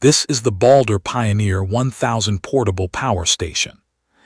This is the BALDR Pioneer 1000 portable power station.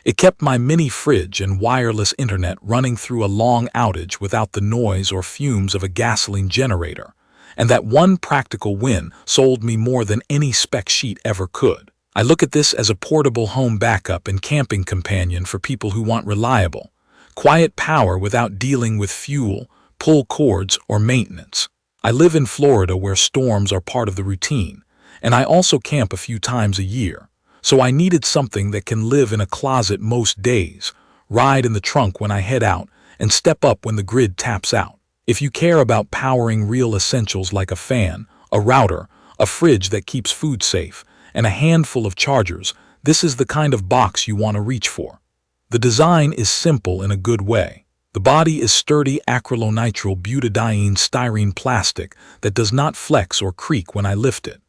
It kept my mini fridge and wireless internet running through a long outage without the noise or fumes of a gasoline generator, and that one practical win sold me more than any spec sheet ever could. I look at this as a portable home backup and camping companion for people who want reliable, quiet power without dealing with fuel, pull cords, or maintenance. I live in Florida where storms are part of the routine, and I also camp a few times a year, so I needed something that can live in a closet most days, ride in the trunk when I head out, and step up when the grid taps out. If you care about powering real essentials like a fan, a router, a fridge that keeps food safe, and a handful of chargers, this is the kind of box you want to reach for. The design is simple in a good way. The body is sturdy acrylonitrile butadiene styrene plastic that does not flex or creak when I lift it.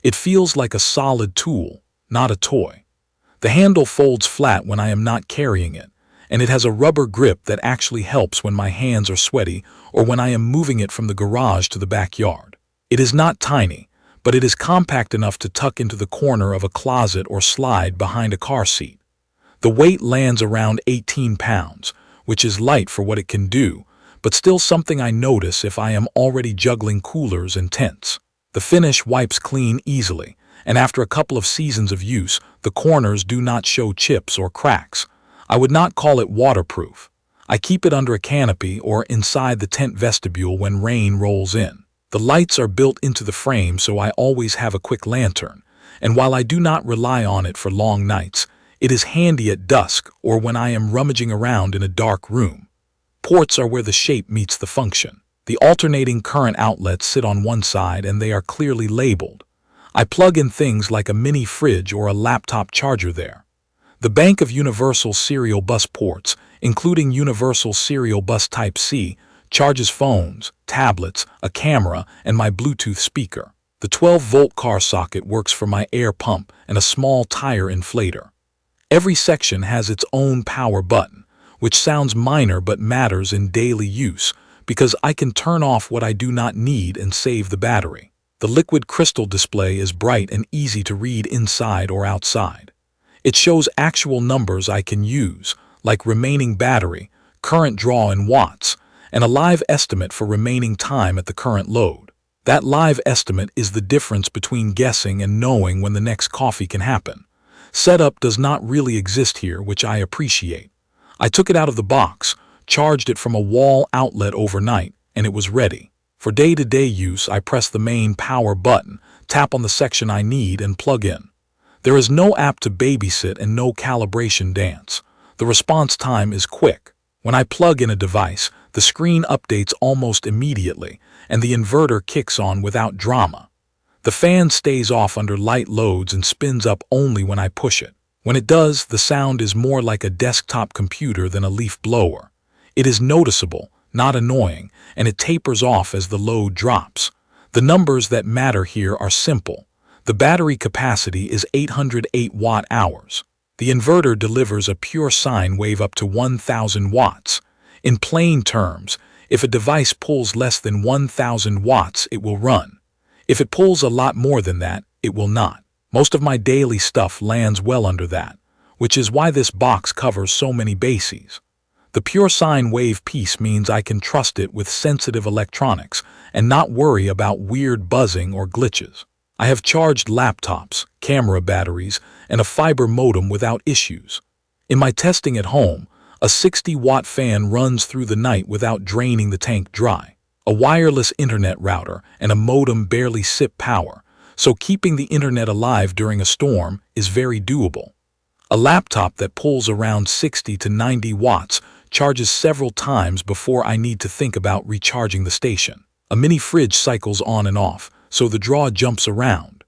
It feels like a solid tool, not a toy. The handle folds flat when I am not carrying it, and it has a rubber grip that actually helps when my hands are sweaty or when I am moving it from the garage to the backyard. It is not tiny, but it is compact enough to tuck into the corner of a closet or slide behind a car seat. The weight lands around 18 pounds, which is light for what it can do, but still something I notice if I am already juggling coolers and tents. The finish wipes clean easily, and after a couple of seasons of use, the corners do not show chips or cracks. I would not call it waterproof. I keep it under a canopy or inside the tent vestibule when rain rolls in. The lights are built into the frame, so I always have a quick lantern, and while I do not rely on it for long nights, it is handy at dusk or when I am rummaging around in a dark room. Ports are where the shape meets the function. The alternating current outlets sit on one side and they are clearly labeled. I plug in things like a mini fridge or a laptop charger there. The bank of universal serial bus ports, including universal serial bus Type-C, charges phones, tablets, a camera, and my Bluetooth speaker. The 12-volt car socket works for my air pump and a small tire inflator. Every section has its own power button, which sounds minor but matters in daily use because I can turn off what I do not need and save the battery. The liquid crystal display is bright and easy to read inside or outside. It shows actual numbers I can use, like remaining battery, current draw in watts, and a live estimate for remaining time at the current load. That live estimate is the difference between guessing and knowing when the next coffee can happen. Setup does not really exist here, which I appreciate. I took it out of the box, charged it from a wall outlet overnight, and it was ready. For day-to-day use, I press the main power button, tap on the section I need, and plug in. There is no app to babysit and no calibration dance. The response time is quick. When I plug in a device, the screen updates almost immediately, and the inverter kicks on without drama. The fan stays off under light loads and spins up only when I push it. When it does, the sound is more like a desktop computer than a leaf blower. It is noticeable, not annoying, and it tapers off as the load drops. The numbers that matter here are simple. The battery capacity is 808 watt-hours. The inverter delivers a pure sine wave up to 1000 watts. In plain terms, if a device pulls less than 1000 watts, it will run. If it pulls a lot more than that, it will not. Most of my daily stuff lands well under that, which is why this box covers so many bases. The pure sine wave piece means I can trust it with sensitive electronics and not worry about weird buzzing or glitches. I have charged laptops, camera batteries, and a fiber modem without issues. In my testing at home, a 60-watt fan runs through the night without draining the tank dry. A wireless internet router and a modem barely sip power, so keeping the internet alive during a storm is very doable. A laptop that pulls around 60 to 90 watts charges several times before I need to think about recharging the station. A mini fridge cycles on and off, so the draw jumps around.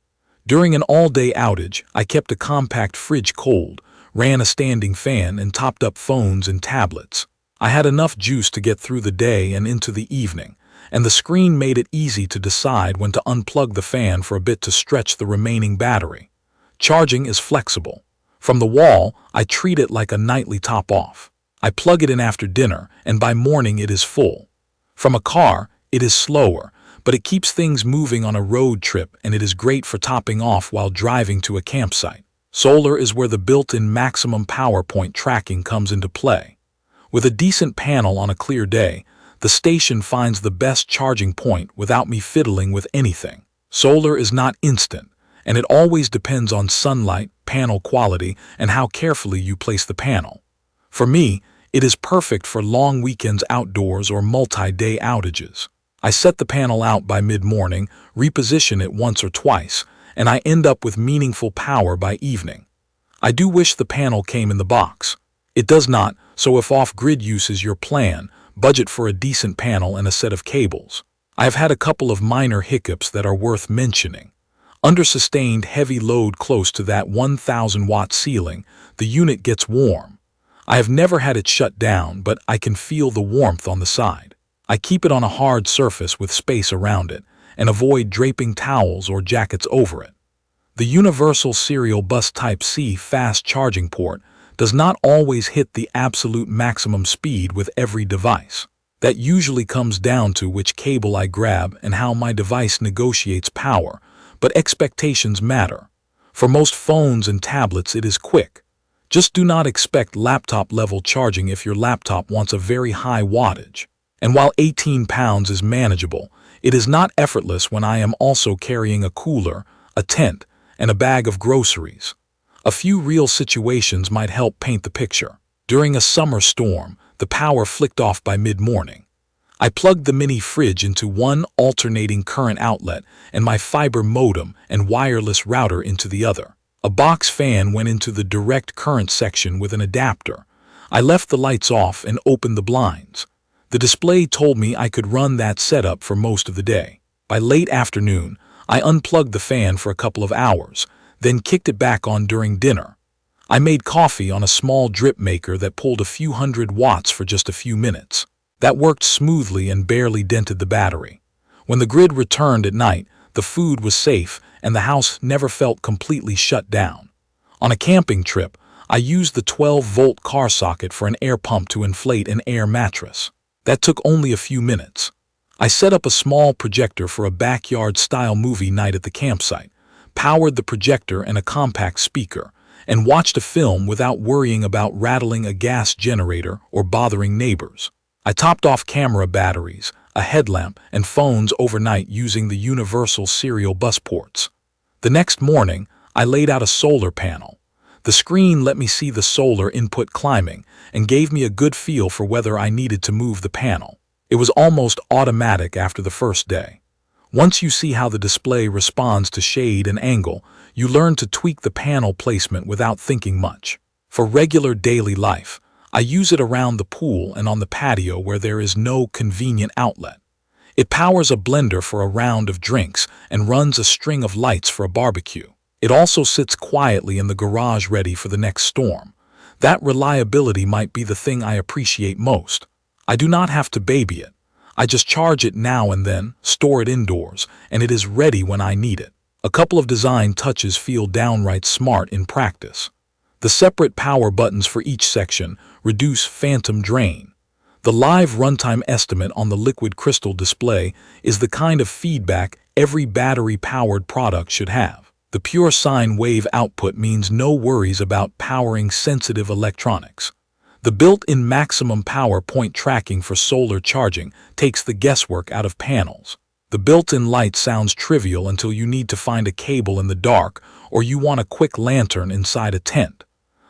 During an all-day outage, I kept a compact fridge cold, ran a standing fan, and topped up phones and tablets. I had enough juice to get through the day and into the evening, and the screen made it easy to decide when to unplug the fan for a bit to stretch the remaining battery. Charging is flexible. From the wall, I treat it like a nightly top-off. I plug it in after dinner, and by morning it is full. From a car, it is slower, but it keeps things moving on a road trip, and it is great for topping off while driving to a campsite. Solar is where the built-in maximum power point tracking comes into play. With a decent panel on a clear day, the station finds the best charging point without me fiddling with anything. Solar is not instant, and it always depends on sunlight, panel quality, and how carefully you place the panel. For me, it is perfect for long weekends outdoors or multi-day outages. I set the panel out by mid-morning, reposition it once or twice, and I end up with meaningful power by evening. I do wish the panel came in the box. It does not, so if off-grid use is your plan, budget for a decent panel and a set of cables. I have had a couple of minor hiccups that are worth mentioning. Under sustained heavy load close to that 1,000-watt ceiling, the unit gets warm. I have never had it shut down, but I can feel the warmth on the side. I keep it on a hard surface with space around it, and avoid draping towels or jackets over it. The universal serial bus Type-C fast charging port does not always hit the absolute maximum speed with every device. That usually comes down to which cable I grab and how my device negotiates power, but expectations matter. For most phones and tablets it is quick. Just do not expect laptop-level charging if your laptop wants a very high wattage. And while 18 pounds is manageable, it is not effortless when I am also carrying a cooler, a tent, and a bag of groceries. A few real situations might help paint the picture. During a summer storm, the power flicked off by mid-morning. I plugged the mini fridge into one alternating current outlet and my fiber modem and wireless router into the other. A box fan went into the direct current section with an adapter. I left the lights off and opened the blinds. The display told me I could run that setup for most of the day. By late afternoon, I unplugged the fan for a couple of hours, then kicked it back on during dinner. I made coffee on a small drip maker that pulled a few hundred watts for just a few minutes. That worked smoothly and barely dented the battery. When the grid returned at night, the food was safe and the house never felt completely shut down. On a camping trip, I used the 12-volt car socket for an air pump to inflate an air mattress. That took only a few minutes. I set up a small projector for a backyard-style movie night at the campsite, powered the projector and a compact speaker, and watched a film without worrying about rattling a gas generator or bothering neighbors. I topped off camera batteries, a headlamp, and phones overnight using the universal serial bus ports. The next morning, I laid out a solar panel. The screen let me see the solar input climbing and gave me a good feel for whether I needed to move the panel. It was almost automatic after the first day. Once you see how the display responds to shade and angle, you learn to tweak the panel placement without thinking much. For regular daily life, I use it around the pool and on the patio where there is no convenient outlet. It powers a blender for a round of drinks and runs a string of lights for a barbecue. It also sits quietly in the garage ready for the next storm. That reliability might be the thing I appreciate most. I do not have to baby it. I just charge it now and then, store it indoors, and it is ready when I need it. A couple of design touches feel downright smart in practice. The separate power buttons for each section reduce phantom drain. The live runtime estimate on the liquid crystal display is the kind of feedback every battery-powered product should have. The pure sine wave output means no worries about powering sensitive electronics. The built-in maximum power point tracking for solar charging takes the guesswork out of panels. The built-in light sounds trivial until you need to find a cable in the dark or you want a quick lantern inside a tent.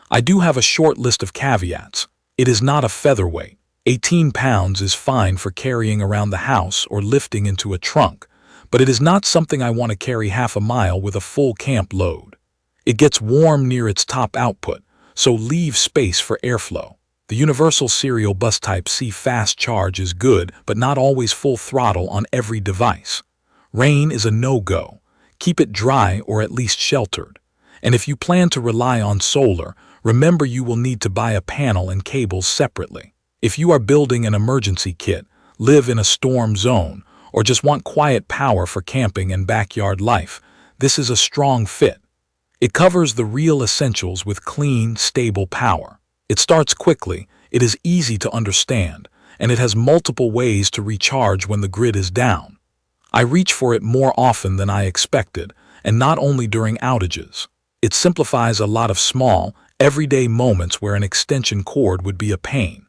I do have a short list of caveats. It is not a featherweight. 18 pounds is fine for carrying around the house or lifting into a trunk, but it is not something I want to carry half a mile with a full camp load. It gets warm near its top output, so leave space for airflow. The universal serial bus Type-C fast charge is good, but not always full throttle on every device. Rain is a no-go. Keep it dry or at least sheltered. And if you plan to rely on solar, remember you will need to buy a panel and cables separately. If you are building an emergency kit, live in a storm zone, or just want quiet power for camping and backyard life, this is a strong fit. It covers the real essentials with clean, stable power. It starts quickly, it is easy to understand, and it has multiple ways to recharge when the grid is down. I reach for it more often than I expected, and not only during outages. It simplifies a lot of small, everyday moments where an extension cord would be a pain.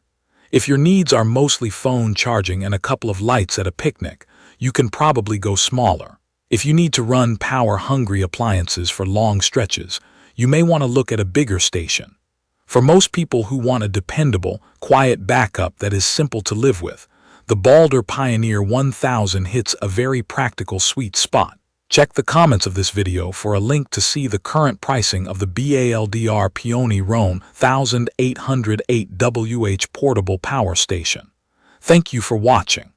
If your needs are mostly phone charging and a couple of lights at a picnic, you can probably go smaller. If you need to run power-hungry appliances for long stretches, you may want to look at a bigger station. For most people who want a dependable, quiet backup that is simple to live with, the BALDR Pioneer 1000 hits a very practical sweet spot. Check the comments of this video for a link to see the current pricing of the BALDR Pioneer1000 808 WH portable power station. Thank you for watching.